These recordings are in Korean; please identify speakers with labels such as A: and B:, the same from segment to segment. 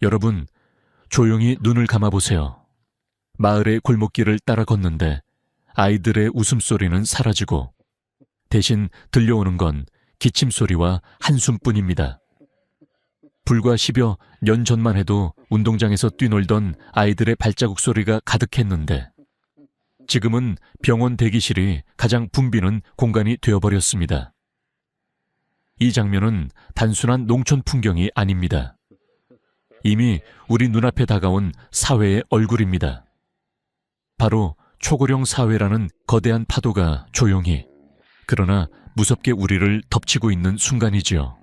A: 여러분, 조용히 눈을 감아보세요. 마을의 골목길을 따라 걷는데 아이들의 웃음소리는 사라지고 대신 들려오는 건 기침소리와 한숨뿐입니다. 불과 10여 년 전만 해도 운동장에서 뛰놀던 아이들의 발자국 소리가 가득했는데 지금은 병원 대기실이 가장 붐비는 공간이 되어버렸습니다. 이 장면은 단순한 농촌 풍경이 아닙니다. 이미 우리 눈앞에 다가온 사회의 얼굴입니다. 바로 초고령 사회라는 거대한 파도가 조용히, 그러나 무섭게 우리를 덮치고 있는 순간이지요.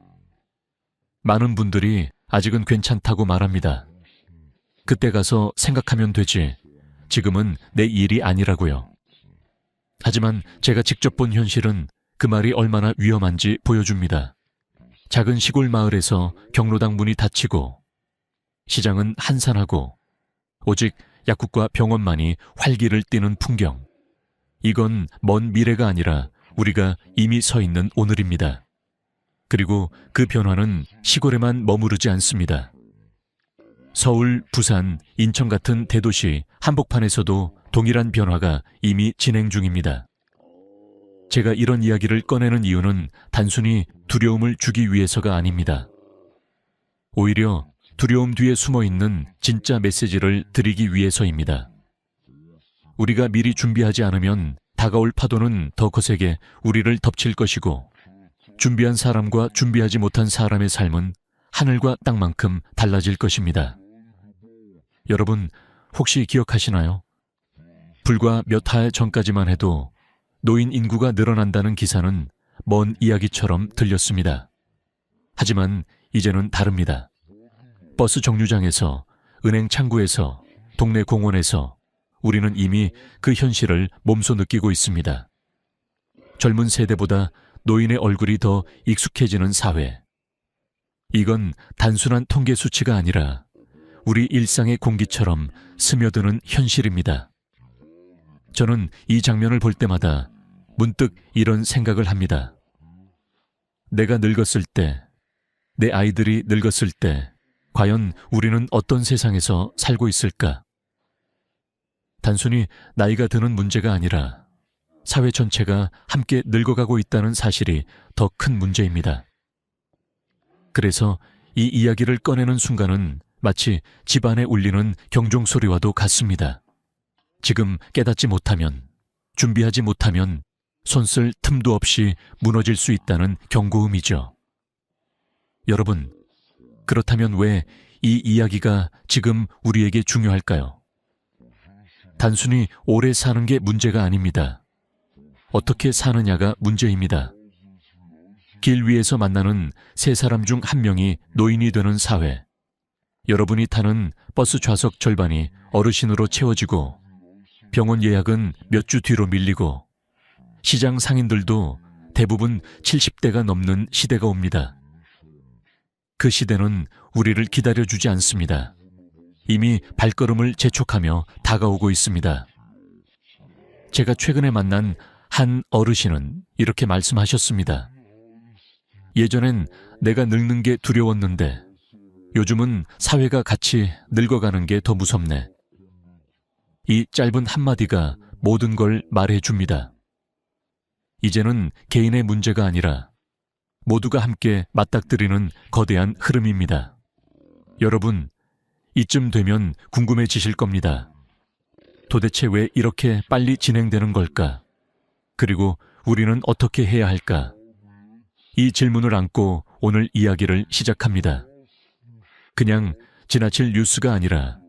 A: 많은 분들이 아직은 괜찮다고 말합니다. 그때 가서 생각하면 되지. 지금은 내 일이 아니라고요. 하지만 제가 직접 본 현실은 그 말이 얼마나 위험한지 보여줍니다. 작은 시골 마을에서 경로당 문이 닫히고 시장은 한산하고 오직 약국과 병원만이 활기를 띠는 풍경. 이건 먼 미래가 아니라 우리가 이미 서 있는 오늘입니다. 그리고 그 변화는 시골에만 머무르지 않습니다. 서울, 부산, 인천 같은 대도시 한복판에서도 동일한 변화가 이미 진행 중입니다. 제가 이런 이야기를 꺼내는 이유는 단순히 두려움을 주기 위해서가 아닙니다. 오히려 두려움 뒤에 숨어있는 진짜 메시지를 드리기 위해서입니다. 우리가 미리 준비하지 않으면 다가올 파도는 더 거세게 우리를 덮칠 것이고 준비한 사람과 준비하지 못한 사람의 삶은 하늘과 땅만큼 달라질 것입니다. 여러분, 혹시 기억하시나요? 불과 몇 달 전까지만 해도 노인 인구가 늘어난다는 기사는 먼 이야기처럼 들렸습니다. 하지만 이제는 다릅니다. 버스 정류장에서, 은행 창구에서, 동네 공원에서 우리는 이미 그 현실을 몸소 느끼고 있습니다. 젊은 세대보다 노인의 얼굴이 더 익숙해지는 사회. 이건 단순한 통계 수치가 아니라 우리 일상의 공기처럼 스며드는 현실입니다. 저는 이 장면을 볼 때마다 문득 이런 생각을 합니다. 내가 늙었을 때, 내 아이들이 늙었을 때 과연 우리는 어떤 세상에서 살고 있을까? 단순히 나이가 드는 문제가 아니라 사회 전체가 함께 늙어가고 있다는 사실이 더 큰 문제입니다. 그래서 이 이야기를 꺼내는 순간은 마치 집안에 울리는 경종소리와도 같습니다. 지금 깨닫지 못하면, 준비하지 못하면 손쓸 틈도 없이 무너질 수 있다는 경고음이죠. 여러분, 그렇다면 왜 이 이야기가 지금 우리에게 중요할까요? 단순히 오래 사는 게 문제가 아닙니다. 어떻게 사느냐가 문제입니다. 길 위에서 만나는 세 사람 중 한 명이 노인이 되는 사회. 여러분이 타는 버스 좌석 절반이 어르신으로 채워지고 병원 예약은 몇 주 뒤로 밀리고 시장 상인들도 대부분 70대가 넘는 시대가 옵니다. 그 시대는 우리를 기다려주지 않습니다. 이미 발걸음을 재촉하며 다가오고 있습니다. 제가 최근에 만난 한 어르신은 이렇게 말씀하셨습니다. 예전엔 내가 늙는 게 두려웠는데 요즘은 사회가 같이 늙어가는 게 더 무섭네. 이 짧은 한마디가 모든 걸 말해줍니다. 이제는 개인의 문제가 아니라 모두가 함께 맞닥뜨리는 거대한 흐름입니다. 여러분, 이쯤 되면 궁금해지실 겁니다. 도대체 왜 이렇게 빨리 진행되는 걸까? 그리고 우리는 어떻게 해야 할까? 이 질문을 안고 오늘 이야기를 시작합니다. 그냥 지나칠 뉴스가 아니라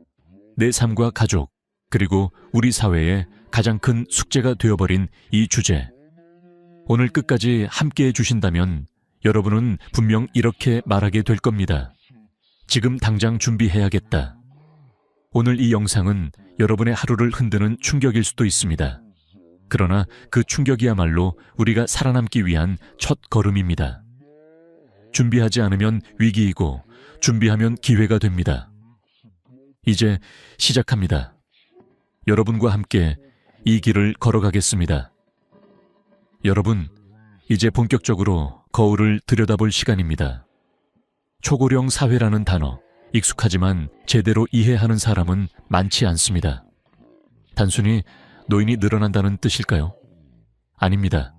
A: 내 삶과 가족, 그리고 우리 사회의 가장 큰 숙제가 되어버린 이 주제. 오늘 끝까지 함께해 주신다면 여러분은 분명 이렇게 말하게 될 겁니다. 지금 당장 준비해야겠다. 오늘 이 영상은 여러분의 하루를 흔드는 충격일 수도 있습니다. 그러나 그 충격이야말로 우리가 살아남기 위한 첫 걸음입니다. 준비하지 않으면 위기이고 준비하면 기회가 됩니다. 이제 시작합니다. 여러분과 함께 이 길을 걸어가겠습니다. 여러분, 이제 본격적으로 거울을 들여다볼 시간입니다. 초고령 사회라는 단어, 익숙하지만 제대로 이해하는 사람은 많지 않습니다. 단순히 노인이 늘어난다는 뜻일까요? 아닙니다.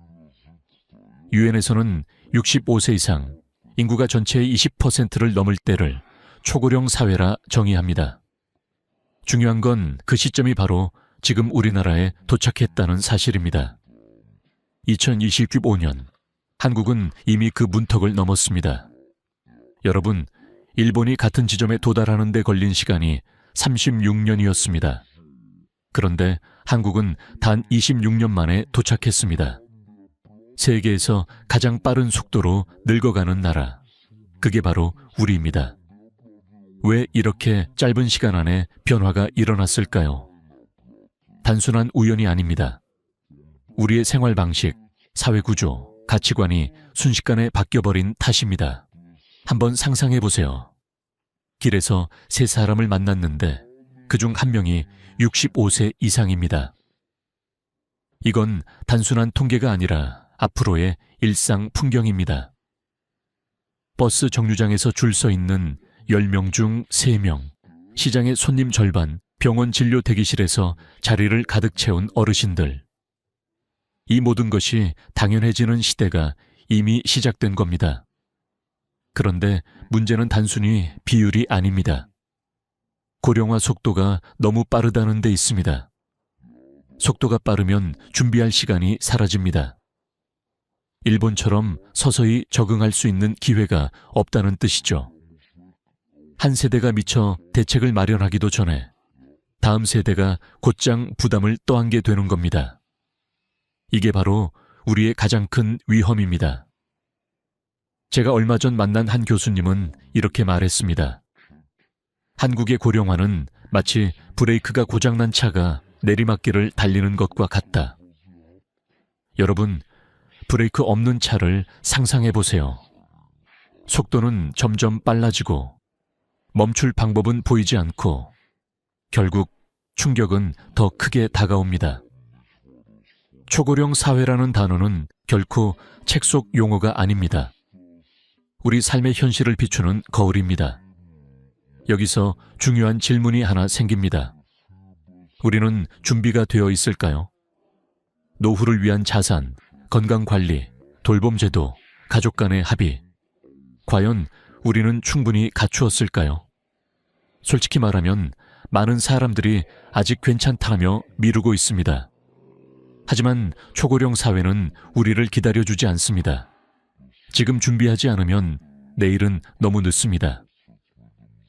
A: 유엔에서는 65세 이상, 인구가 전체의 20%를 넘을 때를 초고령 사회라 정의합니다. 중요한 건 그 시점이 바로 지금 우리나라에 도착했다는 사실입니다. 2025년, 한국은 이미 그 문턱을 넘었습니다. 여러분, 일본이 같은 지점에 도달하는 데 걸린 시간이 36년이었습니다. 그런데 한국은 단 26년 만에 도착했습니다. 세계에서 가장 빠른 속도로 늙어가는 나라, 그게 바로 우리입니다. 왜 이렇게 짧은 시간 안에 변화가 일어났을까요? 단순한 우연이 아닙니다. 우리의 생활 방식, 사회 구조, 가치관이 순식간에 바뀌어버린 탓입니다. 한번 상상해 보세요. 길에서 세 사람을 만났는데 그중 한 명이 65세 이상입니다. 이건 단순한 통계가 아니라 앞으로의 일상 풍경입니다. 버스 정류장에서 줄 서 있는 10명 중 3명, 시장의 손님 절반, 병원 진료 대기실에서 자리를 가득 채운 어르신들. 이 모든 것이 당연해지는 시대가 이미 시작된 겁니다. 그런데 문제는 단순히 비율이 아닙니다. 고령화 속도가 너무 빠르다는 데 있습니다. 속도가 빠르면 준비할 시간이 사라집니다. 일본처럼 서서히 적응할 수 있는 기회가 없다는 뜻이죠. 한 세대가 미처 대책을 마련하기도 전에 다음 세대가 곧장 부담을 떠안게 되는 겁니다. 이게 바로 우리의 가장 큰 위험입니다. 제가 얼마 전 만난 한 교수님은 이렇게 말했습니다. 한국의 고령화는 마치 브레이크가 고장난 차가 내리막길을 달리는 것과 같다. 여러분, 브레이크 없는 차를 상상해 보세요. 속도는 점점 빨라지고 멈출 방법은 보이지 않고 결국 충격은 더 크게 다가옵니다. 초고령 사회라는 단어는 결코 책 속 용어가 아닙니다. 우리 삶의 현실을 비추는 거울입니다. 여기서 중요한 질문이 하나 생깁니다. 우리는 준비가 되어 있을까요? 노후를 위한 자산, 건강관리, 돌봄제도, 가족 간의 합의. 과연 우리는 충분히 갖추었을까요? 솔직히 말하면 많은 사람들이 아직 괜찮다며 미루고 있습니다. 하지만 초고령 사회는 우리를 기다려주지 않습니다. 지금 준비하지 않으면 내일은 너무 늦습니다.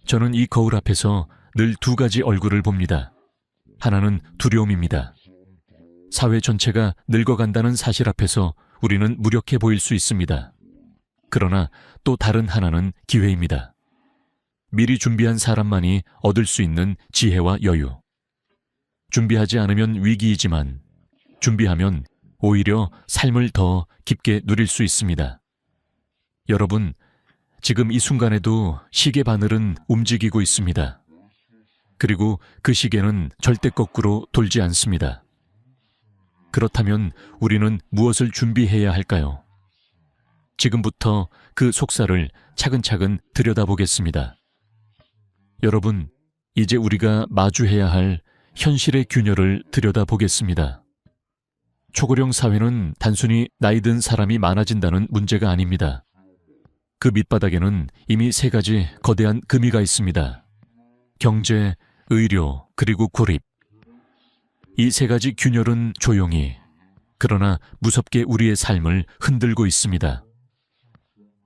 A: 저는 이 거울 앞에서 늘 두 가지 얼굴을 봅니다. 하나는 두려움입니다. 사회 전체가 늙어간다는 사실 앞에서 우리는 무력해 보일 수 있습니다. 그러나 또 다른 하나는 기회입니다. 미리 준비한 사람만이 얻을 수 있는 지혜와 여유. 준비하지 않으면 위기이지만 준비하면 오히려 삶을 더 깊게 누릴 수 있습니다. 여러분, 지금 이 순간에도 시계 바늘은 움직이고 있습니다. 그리고 그 시계는 절대 거꾸로 돌지 않습니다. 그렇다면 우리는 무엇을 준비해야 할까요? 지금부터 그 속살을 차근차근 들여다보겠습니다. 여러분, 이제 우리가 마주해야 할 현실의 균열을 들여다보겠습니다. 초고령 사회는 단순히 나이 든 사람이 많아진다는 문제가 아닙니다. 그 밑바닥에는 이미 세 가지 거대한 금이가 있습니다. 경제, 의료, 그리고 고립. 이 세 가지 균열은 조용히, 그러나 무섭게 우리의 삶을 흔들고 있습니다.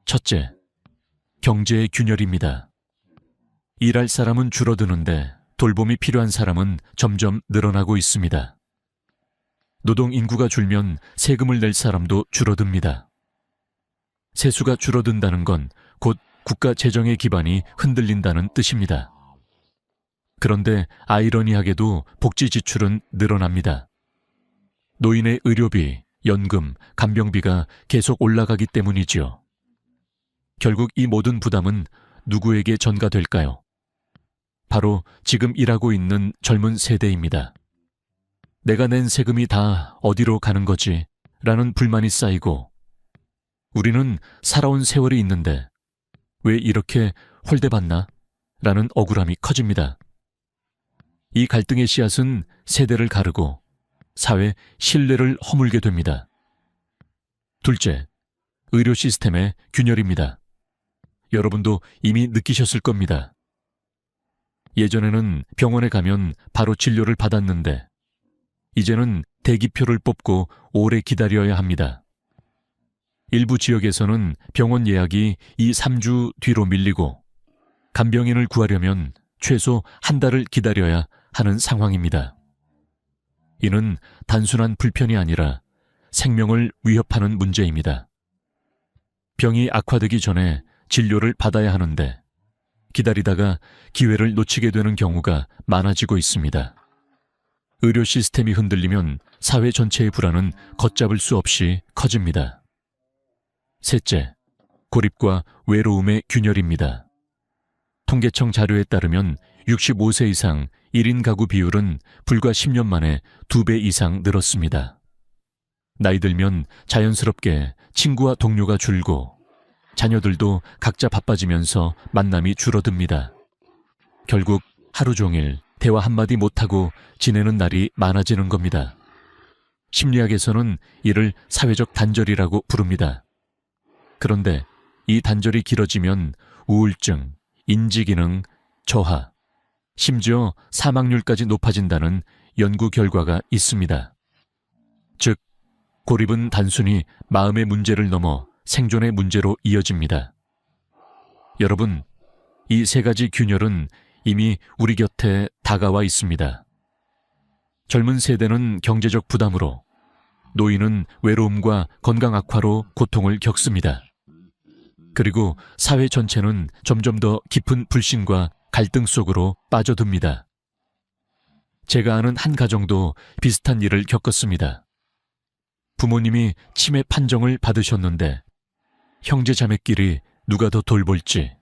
A: 첫째, 경제의 균열입니다. 일할 사람은 줄어드는데 돌봄이 필요한 사람은 점점 늘어나고 있습니다. 노동 인구가 줄면 세금을 낼 사람도 줄어듭니다. 세수가 줄어든다는 건 곧 국가 재정의 기반이 흔들린다는 뜻입니다. 그런데 아이러니하게도 복지 지출은 늘어납니다. 노인의 의료비, 연금, 간병비가 계속 올라가기 때문이지요. 결국 이 모든 부담은 누구에게 전가될까요? 바로 지금 일하고 있는 젊은 세대입니다. 내가 낸 세금이 다 어디로 가는 거지? 라는 불만이 쌓이고, 우리는 살아온 세월이 있는데 왜 이렇게 홀대받나? 라는 억울함이 커집니다. 이 갈등의 씨앗은 세대를 가르고 사회 신뢰를 허물게 됩니다. 둘째, 의료 시스템의 균열입니다. 여러분도 이미 느끼셨을 겁니다. 예전에는 병원에 가면 바로 진료를 받았는데 이제는 대기표를 뽑고 오래 기다려야 합니다. 일부 지역에서는 병원 예약이 2, 3주 뒤로 밀리고 간병인을 구하려면 최소 한 달을 기다려야 하는 상황입니다. 이는 단순한 불편이 아니라 생명을 위협하는 문제입니다. 병이 악화되기 전에 진료를 받아야 하는데 기다리다가 기회를 놓치게 되는 경우가 많아지고 있습니다. 의료 시스템이 흔들리면 사회 전체의 불안은 걷잡을 수 없이 커집니다. 셋째, 고립과 외로움의 균열입니다. 통계청 자료에 따르면 65세 이상 1인 가구 비율은 불과 10년 만에 2배 이상 늘었습니다. 나이 들면 자연스럽게 친구와 동료가 줄고 자녀들도 각자 바빠지면서 만남이 줄어듭니다. 결국 하루 종일 대화 한마디 못하고 지내는 날이 많아지는 겁니다. 심리학에서는 이를 사회적 단절이라고 부릅니다. 그런데 이 단절이 길어지면 우울증, 인지기능, 저하, 심지어 사망률까지 높아진다는 연구 결과가 있습니다. 즉, 고립은 단순히 마음의 문제를 넘어 생존의 문제로 이어집니다. 여러분, 이 세 가지 균열은 이미 우리 곁에 다가와 있습니다. 젊은 세대는 경제적 부담으로, 노인은 외로움과 건강 악화로 고통을 겪습니다. 그리고 사회 전체는 점점 더 깊은 불신과 갈등 속으로 빠져듭니다. 제가 아는 한 가정도 비슷한 일을 겪었습니다. 부모님이 치매 판정을 받으셨는데 형제 자매끼리 누가 더 돌볼지,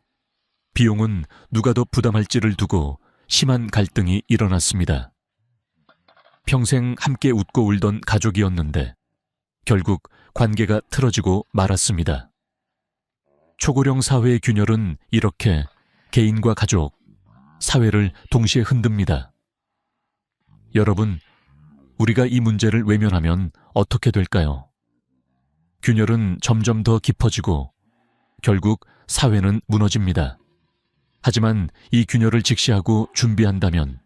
A: 비용은 누가 더 부담할지를 두고 심한 갈등이 일어났습니다. 평생 함께 웃고 울던 가족이었는데 결국 관계가 틀어지고 말았습니다. 초고령 사회의 균열은 이렇게 개인과 가족, 사회를 동시에 흔듭니다. 여러분, 우리가 이 문제를 외면하면 어떻게 될까요? 균열은 점점 더 깊어지고 결국 사회는 무너집니다. 하지만 이 균열을 직시하고 준비한다면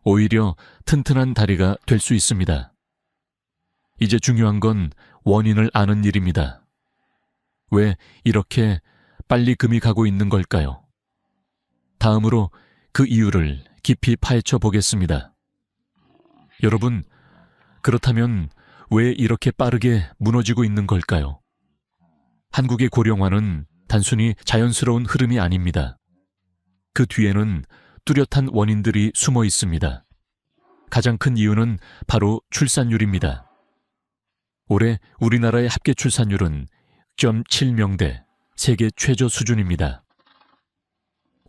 A: 오히려 튼튼한 다리가 될 수 있습니다. 이제 중요한 건 원인을 아는 일입니다. 왜 이렇게 빨리 금이 가고 있는 걸까요? 다음으로 그 이유를 깊이 파헤쳐 보겠습니다. 여러분, 그렇다면 왜 이렇게 빠르게 무너지고 있는 걸까요? 한국의 고령화는 단순히 자연스러운 흐름이 아닙니다. 그 뒤에는 뚜렷한 원인들이 숨어 있습니다. 가장 큰 이유는 바로 출산율입니다. 올해 우리나라의 합계 출산율은 6.7명대, 세계 최저 수준입니다.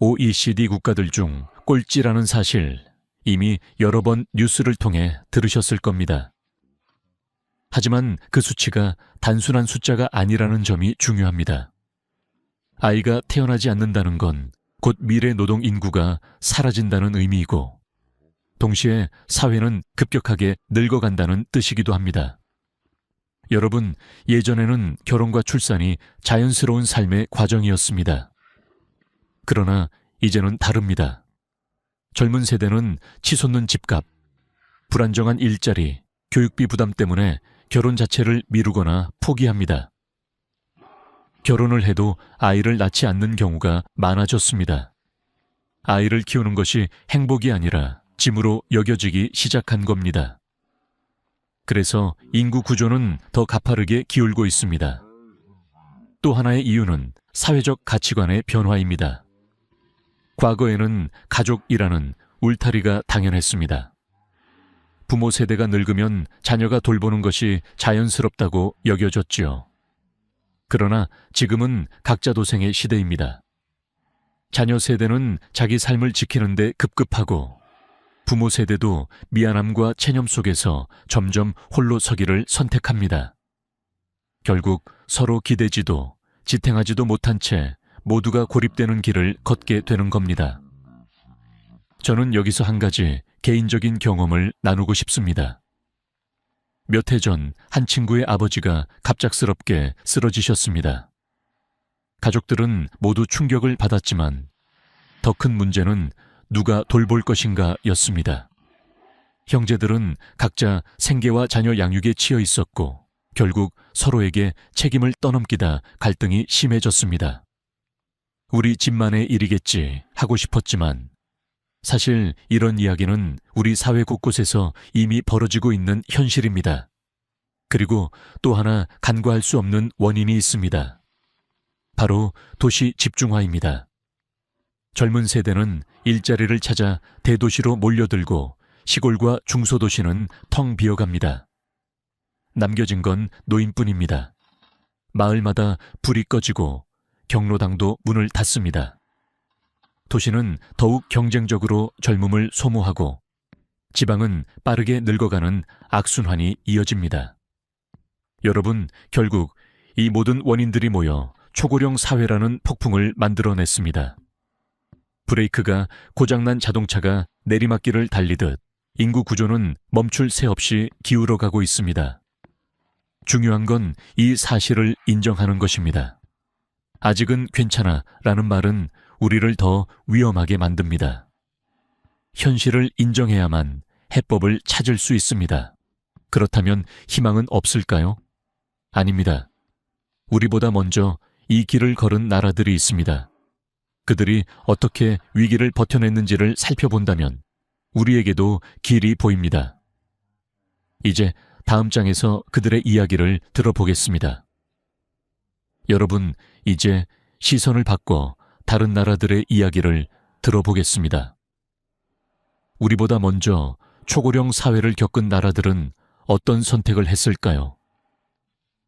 A: OECD 국가들 중 꼴찌라는 사실 이미 여러 번 뉴스를 통해 들으셨을 겁니다. 하지만 그 수치가 단순한 숫자가 아니라는 점이 중요합니다. 아이가 태어나지 않는다는 건 곧 미래 노동 인구가 사라진다는 의미이고 동시에 사회는 급격하게 늙어간다는 뜻이기도 합니다. 여러분, 예전에는 결혼과 출산이 자연스러운 삶의 과정이었습니다. 그러나 이제는 다릅니다. 젊은 세대는 치솟는 집값, 불안정한 일자리, 교육비 부담 때문에 결혼 자체를 미루거나 포기합니다. 결혼을 해도 아이를 낳지 않는 경우가 많아졌습니다. 아이를 키우는 것이 행복이 아니라 짐으로 여겨지기 시작한 겁니다. 그래서 인구 구조는 더 가파르게 기울고 있습니다. 또 하나의 이유는 사회적 가치관의 변화입니다. 과거에는 가족이라는 울타리가 당연했습니다. 부모 세대가 늙으면 자녀가 돌보는 것이 자연스럽다고 여겨졌지요. 그러나 지금은 각자 도생의 시대입니다. 자녀 세대는 자기 삶을 지키는 데 급급하고 부모 세대도 미안함과 체념 속에서 점점 홀로 서기를 선택합니다. 결국 서로 기대지도 지탱하지도 못한 채 모두가 고립되는 길을 걷게 되는 겁니다. 저는 여기서 한 가지 개인적인 경험을 나누고 싶습니다. 몇 해 전 한 친구의 아버지가 갑작스럽게 쓰러지셨습니다. 가족들은 모두 충격을 받았지만 더 큰 문제는 누가 돌볼 것인가 였습니다. 형제들은 각자 생계와 자녀 양육에 치여 있었고 결국 서로에게 책임을 떠넘기다 갈등이 심해졌습니다. 우리 집만의 일이겠지 하고 싶었지만 사실 이런 이야기는 우리 사회 곳곳에서 이미 벌어지고 있는 현실입니다. 그리고 또 하나 간과할 수 없는 원인이 있습니다. 바로 도시 집중화입니다. 젊은 세대는 일자리를 찾아 대도시로 몰려들고 시골과 중소도시는 텅 비어갑니다. 남겨진 건 노인뿐입니다. 마을마다 불이 꺼지고 경로당도 문을 닫습니다. 도시는 더욱 경쟁적으로 젊음을 소모하고 지방은 빠르게 늙어가는 악순환이 이어집니다. 여러분, 결국 이 모든 원인들이 모여 초고령 사회라는 폭풍을 만들어냈습니다. 브레이크가 고장난 자동차가 내리막길을 달리듯 인구 구조는 멈출 새 없이 기울어가고 있습니다. 중요한 건 이 사실을 인정하는 것입니다. 아직은 괜찮아 라는 말은 우리를 더 위험하게 만듭니다. 현실을 인정해야만 해법을 찾을 수 있습니다. 그렇다면 희망은 없을까요? 아닙니다. 우리보다 먼저 이 길을 걸은 나라들이 있습니다. 그들이 어떻게 위기를 버텨냈는지를 살펴본다면 우리에게도 길이 보입니다. 이제 다음 장에서 그들의 이야기를 들어보겠습니다. 여러분, 이제 시선을 바꿔 다른 나라들의 이야기를 들어보겠습니다. 우리보다 먼저 초고령 사회를 겪은 나라들은 어떤 선택을 했을까요?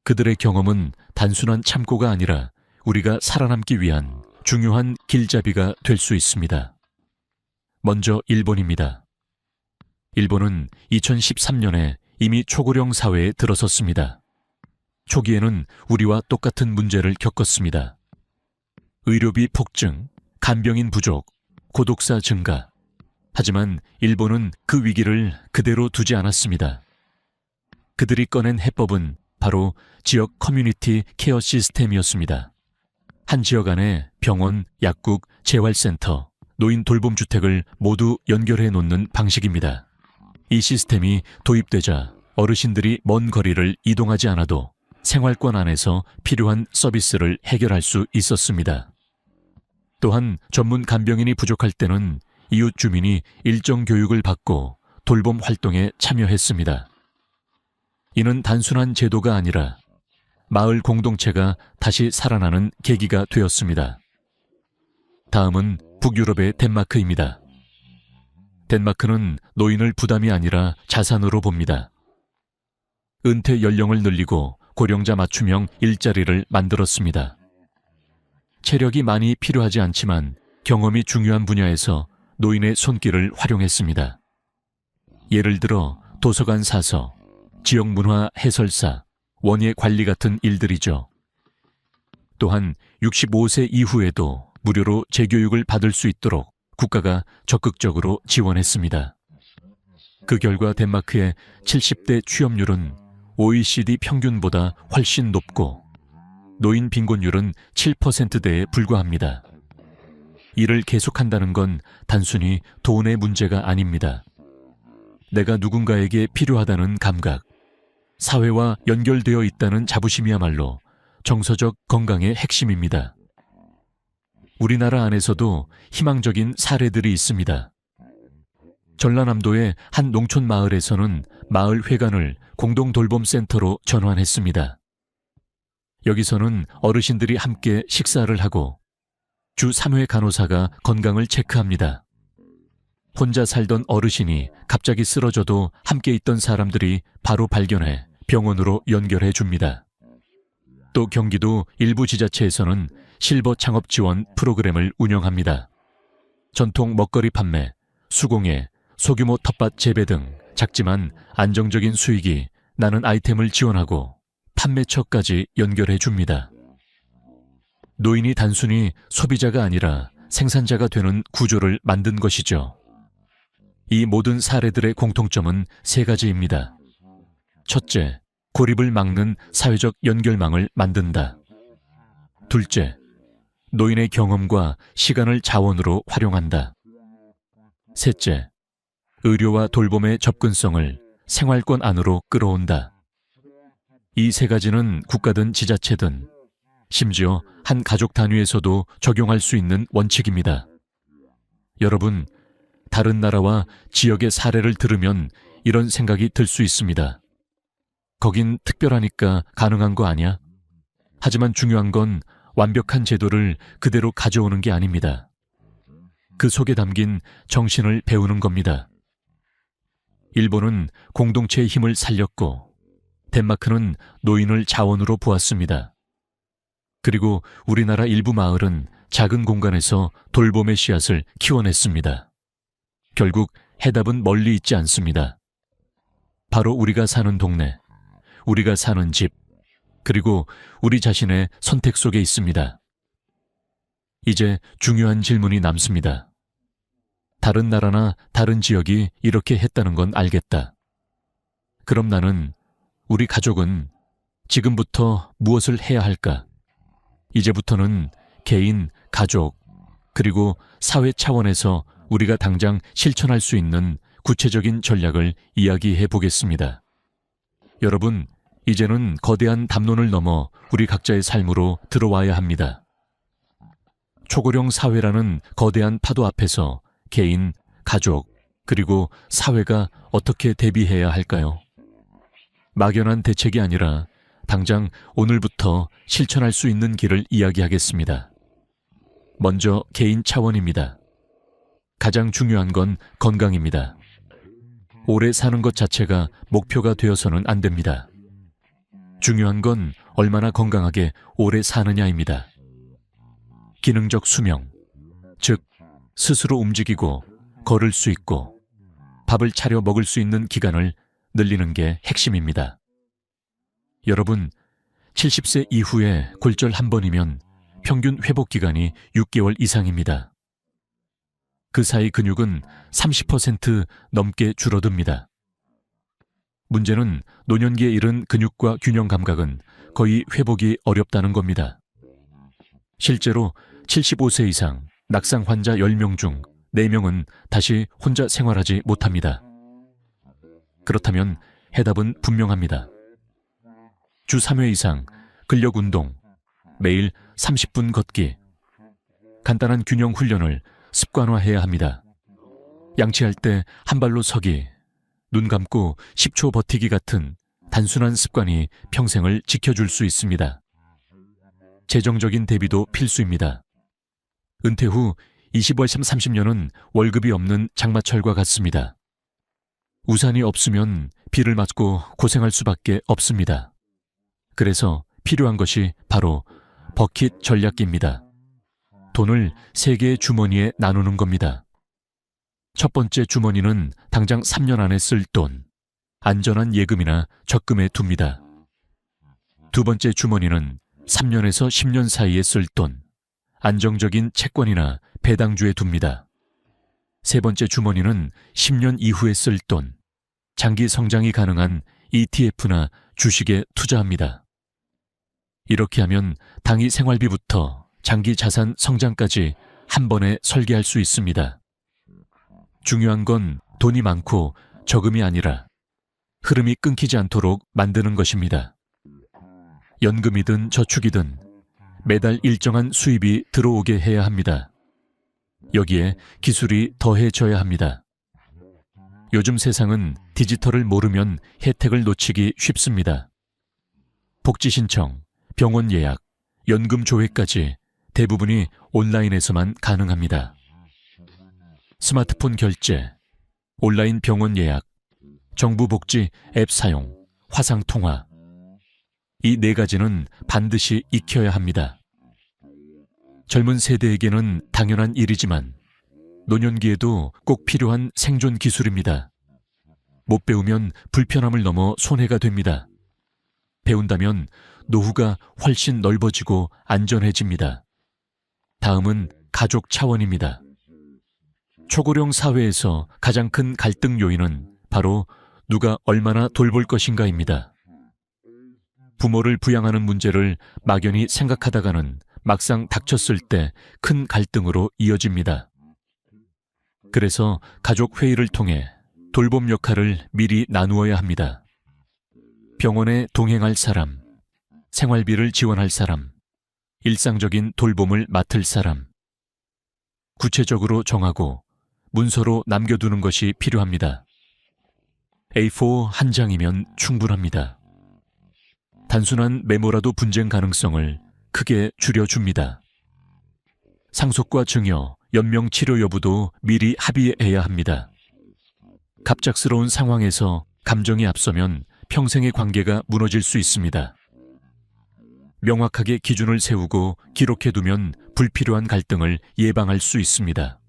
A: 그들의 경험은 단순한 참고가 아니라 우리가 살아남기 위한 중요한 길잡이가 될 수 있습니다. 먼저 일본입니다. 일본은 2013년에 이미 초고령 사회에 들어섰습니다. 초기에는 우리와 똑같은 문제를 겪었습니다. 의료비 폭증, 간병인 부족, 고독사 증가. 하지만 일본은 그 위기를 그대로 두지 않았습니다. 그들이 꺼낸 해법은 바로 지역 커뮤니티 케어 시스템이었습니다. 한 지역 안에 병원, 약국, 재활센터, 노인 돌봄주택을 모두 연결해 놓는 방식입니다. 이 시스템이 도입되자 어르신들이 먼 거리를 이동하지 않아도 생활권 안에서 필요한 서비스를 해결할 수 있었습니다. 또한 전문 간병인이 부족할 때는 이웃 주민이 일정 교육을 받고 돌봄 활동에 참여했습니다. 이는 단순한 제도가 아니라 마을 공동체가 다시 살아나는 계기가 되었습니다. 다음은 북유럽의 덴마크입니다. 덴마크는 노인을 부담이 아니라 자산으로 봅니다. 은퇴 연령을 늘리고 고령자 맞춤형 일자리를 만들었습니다. 체력이 많이 필요하지 않지만 경험이 중요한 분야에서 노인의 손길을 활용했습니다. 예를 들어 도서관 사서, 지역문화 해설사, 원예 관리 같은 일들이죠. 또한 65세 이후에도 무료로 재교육을 받을 수 있도록 국가가 적극적으로 지원했습니다. 그 결과 덴마크의 70대 취업률은 OECD 평균보다 훨씬 높고 노인 빈곤율은 7%대에 불과합니다. 이를 계속한다는 건 단순히 돈의 문제가 아닙니다. 내가 누군가에게 필요하다는 감각, 사회와 연결되어 있다는 자부심이야말로 정서적 건강의 핵심입니다. 우리나라 안에서도 희망적인 사례들이 있습니다. 전라남도의 한 농촌 마을에서는 마을 회관을 공동돌봄센터로 전환했습니다. 여기서는 어르신들이 함께 식사를 하고 주 3회 간호사가 건강을 체크합니다. 혼자 살던 어르신이 갑자기 쓰러져도 함께 있던 사람들이 바로 발견해 병원으로 연결해 줍니다. 또 경기도 일부 지자체에서는 실버 창업 지원 프로그램을 운영합니다. 전통 먹거리 판매, 수공예, 소규모 텃밭 재배 등 작지만 안정적인 수익이 나는 아이템을 지원하고 판매처까지 연결해 줍니다. 노인이 단순히 소비자가 아니라 생산자가 되는 구조를 만든 것이죠. 이 모든 사례들의 공통점은 세 가지입니다. 첫째, 고립을 막는 사회적 연결망을 만든다. 둘째, 노인의 경험과 시간을 자원으로 활용한다. 셋째, 의료와 돌봄의 접근성을 생활권 안으로 끌어온다. 이 세 가지는 국가든 지자체든 심지어 한 가족 단위에서도 적용할 수 있는 원칙입니다. 여러분, 다른 나라와 지역의 사례를 들으면 이런 생각이 들 수 있습니다. 거긴 특별하니까 가능한 거 아니야? 하지만 중요한 건 완벽한 제도를 그대로 가져오는 게 아닙니다. 그 속에 담긴 정신을 배우는 겁니다. 일본은 공동체의 힘을 살렸고 덴마크는 노인을 자원으로 보았습니다. 그리고 우리나라 일부 마을은 작은 공간에서 돌봄의 씨앗을 키워냈습니다. 결국 해답은 멀리 있지 않습니다. 바로 우리가 사는 동네, 우리가 사는 집, 그리고 우리 자신의 선택 속에 있습니다. 이제 중요한 질문이 남습니다. 다른 나라나 다른 지역이 이렇게 했다는 건 알겠다. 그럼 나는, 우리 가족은 지금부터 무엇을 해야 할까? 이제부터는 개인, 가족, 그리고 사회 차원에서 우리가 당장 실천할 수 있는 구체적인 전략을 이야기해 보겠습니다. 여러분, 이제는 거대한 담론을 넘어 우리 각자의 삶으로 들어와야 합니다. 초고령 사회라는 거대한 파도 앞에서 개인, 가족, 그리고 사회가 어떻게 대비해야 할까요? 막연한 대책이 아니라 당장 오늘부터 실천할 수 있는 길을 이야기하겠습니다. 먼저 개인 차원입니다. 가장 중요한 건 건강입니다. 오래 사는 것 자체가 목표가 되어서는 안 됩니다. 중요한 건 얼마나 건강하게 오래 사느냐입니다. 기능적 수명, 즉 스스로 움직이고 걸을 수 있고 밥을 차려 먹을 수 있는 기간을 늘리는 게 핵심입니다. 여러분, 70세 이후에 골절 한 번이면 평균 회복 기간이 6개월 이상입니다. 그 사이 근육은 30% 넘게 줄어듭니다. 문제는 노년기에 이른 근육과 균형 감각은 거의 회복이 어렵다는 겁니다. 실제로 75세 이상 낙상 환자 10명 중 4명은 다시 혼자 생활하지 못합니다. 그렇다면 해답은 분명합니다. 주 3회 이상 근력 운동, 매일 30분 걷기, 간단한 균형 훈련을 습관화해야 합니다. 양치할 때 한 발로 서기, 눈 감고 10초 버티기 같은 단순한 습관이 평생을 지켜줄 수 있습니다. 재정적인 대비도 필수입니다. 은퇴 후 20월참 30년은 월급이 없는 장마철과 같습니다. 우산이 없으면 비를 맞고 고생할 수밖에 없습니다. 그래서 필요한 것이 바로 버킷 전략기입니다. 돈을 3개의 주머니에 나누는 겁니다. 첫 번째 주머니는 당장 3년 안에 쓸 돈, 안전한 예금이나 적금에 둡니다. 두 번째 주머니는 3년에서 10년 사이에 쓸 돈, 안정적인 채권이나 배당주에 둡니다. 세 번째 주머니는 10년 이후에 쓸 돈, 장기 성장이 가능한 ETF나 주식에 투자합니다. 이렇게 하면 당위 생활비부터 장기 자산 성장까지 한 번에 설계할 수 있습니다. 중요한 건 돈이 많고 적음이 아니라 흐름이 끊기지 않도록 만드는 것입니다. 연금이든 저축이든 매달 일정한 수입이 들어오게 해야 합니다. 여기에 기술이 더해져야 합니다. 요즘 세상은 디지털을 모르면 혜택을 놓치기 쉽습니다. 복지 신청, 병원 예약, 연금 조회까지 대부분이 온라인에서만 가능합니다. 스마트폰 결제, 온라인 병원 예약, 정부 복지 앱 사용, 화상 통화. 이 4가지는 반드시 익혀야 합니다. 젊은 세대에게는 당연한 일이지만 노년기에도 꼭 필요한 생존 기술입니다. 못 배우면 불편함을 넘어 손해가 됩니다. 배운다면 노후가 훨씬 넓어지고 안전해집니다. 다음은 가족 차원입니다. 초고령 사회에서 가장 큰 갈등 요인은 바로 누가 얼마나 돌볼 것인가입니다. 부모를 부양하는 문제를 막연히 생각하다가는 막상 닥쳤을 때 큰 갈등으로 이어집니다. 그래서 가족 회의를 통해 돌봄 역할을 미리 나누어야 합니다. 병원에 동행할 사람, 생활비를 지원할 사람, 일상적인 돌봄을 맡을 사람. 구체적으로 정하고 문서로 남겨두는 것이 필요합니다. A4 한 장이면 충분합니다. 단순한 메모라도 분쟁 가능성을 크게 줄여줍니다. 상속과 증여, 연명 치료 여부도 미리 합의해야 합니다. 갑작스러운 상황에서 감정이 앞서면 평생의 관계가 무너질 수 있습니다. 명확하게 기준을 세우고 기록해두면 불필요한 갈등을 예방할 수 있습니다.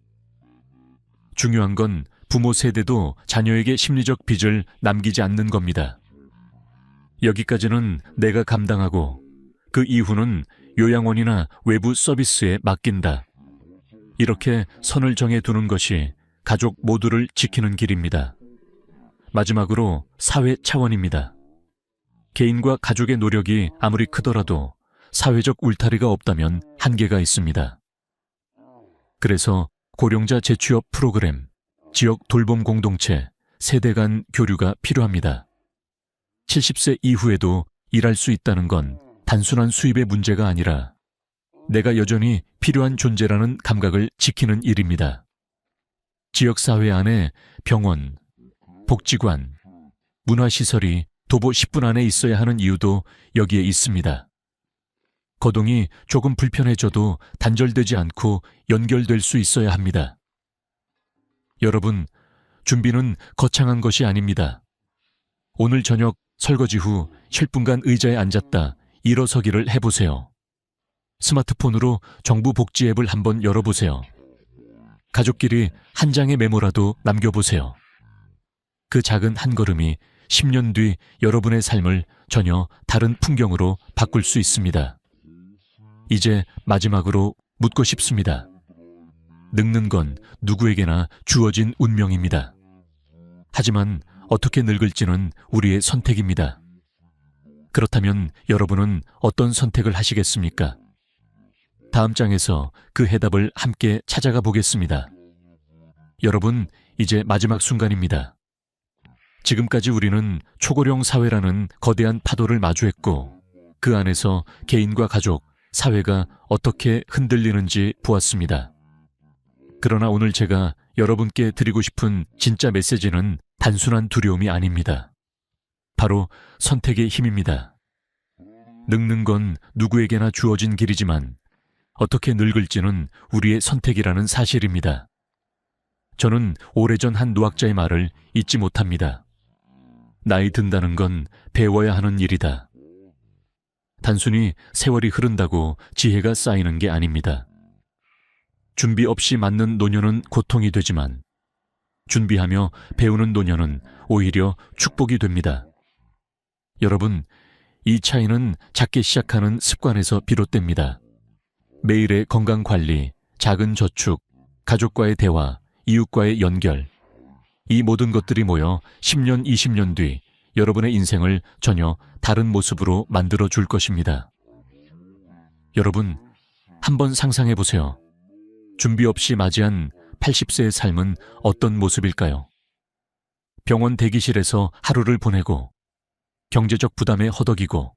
A: 중요한 건 부모 세대도 자녀에게 심리적 빚을 남기지 않는 겁니다. 여기까지는 내가 감당하고 그 이후는 요양원이나 외부 서비스에 맡긴다. 이렇게 선을 정해두는 것이 가족 모두를 지키는 길입니다. 마지막으로 사회 차원입니다. 개인과 가족의 노력이 아무리 크더라도 사회적 울타리가 없다면 한계가 있습니다. 그래서 고령자 재취업 프로그램, 지역 돌봄 공동체, 세대 간 교류가 필요합니다. 70세 이후에도 일할 수 있다는 건 단순한 수입의 문제가 아니라 내가 여전히 필요한 존재라는 감각을 지키는 일입니다. 지역사회 안에 병원, 복지관, 문화시설이 도보 10분 안에 있어야 하는 이유도 여기에 있습니다. 거동이 조금 불편해져도 단절되지 않고 연결될 수 있어야 합니다. 여러분, 준비는 거창한 것이 아닙니다. 오늘 저녁 설거지 후 10분간 의자에 앉았다 일어서기를 해보세요. 스마트폰으로 정부 복지 앱을 한번 열어보세요. 가족끼리 한 장의 메모라도 남겨보세요. 그 작은 한 걸음이 10년 뒤 여러분의 삶을 전혀 다른 풍경으로 바꿀 수 있습니다. 이제 마지막으로 묻고 싶습니다. 늙는 건 누구에게나 주어진 운명입니다. 하지만 어떻게 늙을지는 우리의 선택입니다. 그렇다면 여러분은 어떤 선택을 하시겠습니까? 다음 장에서 그 해답을 함께 찾아가 보겠습니다. 여러분, 이제 마지막 순간입니다. 지금까지 우리는 초고령 사회라는 거대한 파도를 마주했고 그 안에서 개인과 가족, 사회가 어떻게 흔들리는지 보았습니다. 그러나 오늘 제가 여러분께 드리고 싶은 진짜 메시지는 단순한 두려움이 아닙니다. 바로 선택의 힘입니다. 늙는 건 누구에게나 주어진 길이지만 어떻게 늙을지는 우리의 선택이라는 사실입니다. 저는 오래전 한 노학자의 말을 잊지 못합니다. 나이 든다는 건 배워야 하는 일이다. 단순히 세월이 흐른다고 지혜가 쌓이는 게 아닙니다. 준비 없이 맞는 노년은 고통이 되지만 준비하며 배우는 노년은 오히려 축복이 됩니다. 여러분, 이 차이는 작게 시작하는 습관에서 비롯됩니다. 매일의 건강관리, 작은 저축, 가족과의 대화, 이웃과의 연결, 이 모든 것들이 모여 10년, 20년 뒤 여러분의 인생을 전혀 다른 모습으로 만들어 줄 것입니다. 여러분, 한번 상상해 보세요. 준비 없이 맞이한 80세의 삶은 어떤 모습일까요? 병원 대기실에서 하루를 보내고 경제적 부담에 허덕이고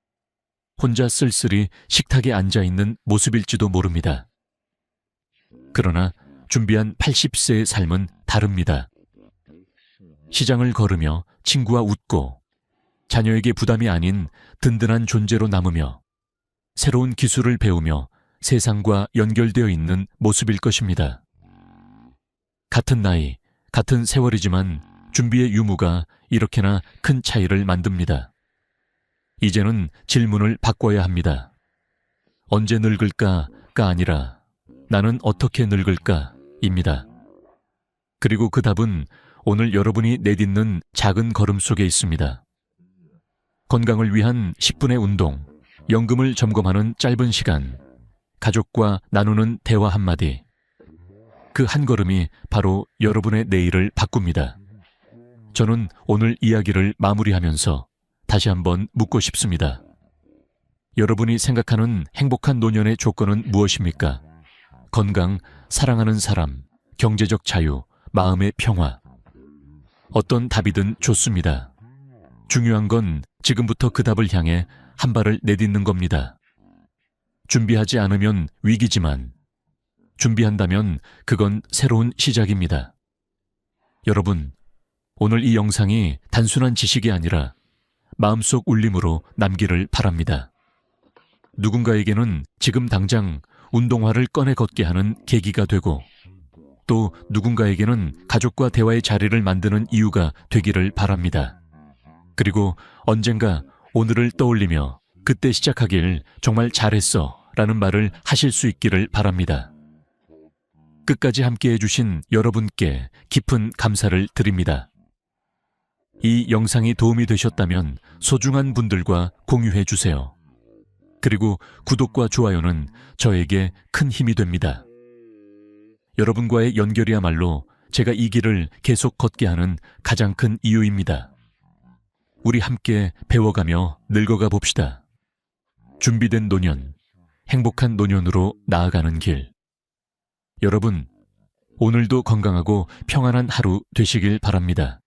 A: 혼자 쓸쓸히 식탁에 앉아있는 모습일지도 모릅니다. 그러나 준비한 80세의 삶은 다릅니다. 시장을 걸으며 친구와 웃고 자녀에게 부담이 아닌 든든한 존재로 남으며 새로운 기술을 배우며 세상과 연결되어 있는 모습일 것입니다. 같은 나이, 같은 세월이지만 준비의 유무가 이렇게나 큰 차이를 만듭니다. 이제는 질문을 바꿔야 합니다. 언제 늙을까가 아니라 나는 어떻게 늙을까입니다. 그리고 그 답은 오늘 여러분이 내딛는 작은 걸음 속에 있습니다. 건강을 위한 10분의 운동, 연금을 점검하는 짧은 시간, 가족과 나누는 대화 한마디. 그 한 걸음이 바로 여러분의 내일을 바꿉니다. 저는 오늘 이야기를 마무리하면서 다시 한번 묻고 싶습니다. 여러분이 생각하는 행복한 노년의 조건은 무엇입니까? 건강, 사랑하는 사람, 경제적 자유, 마음의 평화. 어떤 답이든 좋습니다. 중요한 건 지금부터 그 답을 향해 한 발을 내딛는 겁니다. 준비하지 않으면 위기지만 준비한다면 그건 새로운 시작입니다. 여러분, 오늘 이 영상이 단순한 지식이 아니라 마음속 울림으로 남기를 바랍니다. 누군가에게는 지금 당장 운동화를 꺼내 걷게 하는 계기가 되고 또 누군가에게는 가족과 대화의 자리를 만드는 이유가 되기를 바랍니다. 그리고 언젠가 오늘을 떠올리며 그때 시작하길 정말 잘했어 라는 말을 하실 수 있기를 바랍니다. 끝까지 함께해 주신 여러분께 깊은 감사를 드립니다. 이 영상이 도움이 되셨다면 소중한 분들과 공유해 주세요. 그리고 구독과 좋아요는 저에게 큰 힘이 됩니다. 여러분과의 연결이야말로 제가 이 길을 계속 걷게 하는 가장 큰 이유입니다. 우리 함께 배워가며 늙어가 봅시다. 준비된 노년, 행복한 노년으로 나아가는 길. 여러분, 오늘도 건강하고 평안한 하루 되시길 바랍니다.